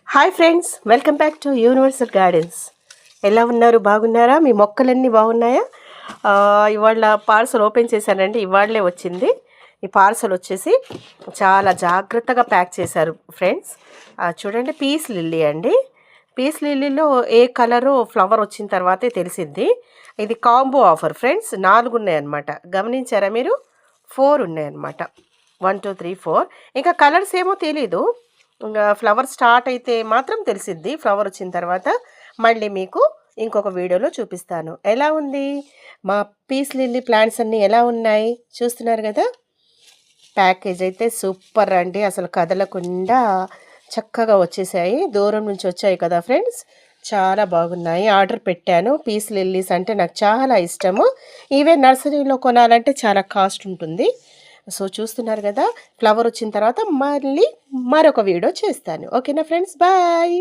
Hi friends, welcome back to universal gardens. ఎలా ఉన్నారు? బాగున్నారా? మీ మొక్కలన్నీ బాగున్నాయా? ఇవాళ పార్సల్ ఓపెన్ చేశానండి. ఇవాళే వచ్చింది. ఈ పార్సల్ వచ్చేసి చాలా జాగ్రత్తగా ప్యాక్ చేశారు ఫ్రెండ్స్. చూడండి, పీస్ లిల్లీ అండి. పీస్ లిల్లీలో ఏ కలరు ఫ్లవర్ వచ్చిన తర్వాతే తెలిసింది. ఇది కాంబో ఆఫర్ ఫ్రెండ్స్. 4 ఉన్నాయన్నమాట. గమనించారా మీరు? 4 ఉన్నాయన్నమాట. 1 2 3 4. ఇంకా కలర్స్ ఏమో తెలీదు. ఇంకా ఫ్లవర్ స్టార్ట్ అయితే మాత్రం తెలిసిద్ది. ఫ్లవర్ వచ్చిన తర్వాత మళ్ళీ మీకు ఇంకొక వీడియోలో చూపిస్తాను. ఎలా ఉంది మా పీస్ లిల్లీ ప్లాంట్స్ అన్నీ ఎలా ఉన్నాయి చూస్తున్నారు కదా. ప్యాకేజ్ అయితే సూపర్ అండి. అసలు కదలకుండా చక్కగా వచ్చేసాయి. దూరం నుంచి వచ్చాయి కదా ఫ్రెండ్స్, చాలా బాగున్నాయి. ఆర్డర్ పెట్టాను. పీస్ లిల్లీస్ అంటే నాకు చాలా ఇష్టము. ఈవెన్ నర్సరీలో కొనాలంటే చాలా కాస్ట్ ఉంటుంది. సో చూస్తున్నారు కదా, ఫ్లవర్ వచ్చిన తర్వాత మళ్ళీ మరొక వీడియో చేస్తాను. ఓకేనా ఫ్రెండ్స్, బాయ్.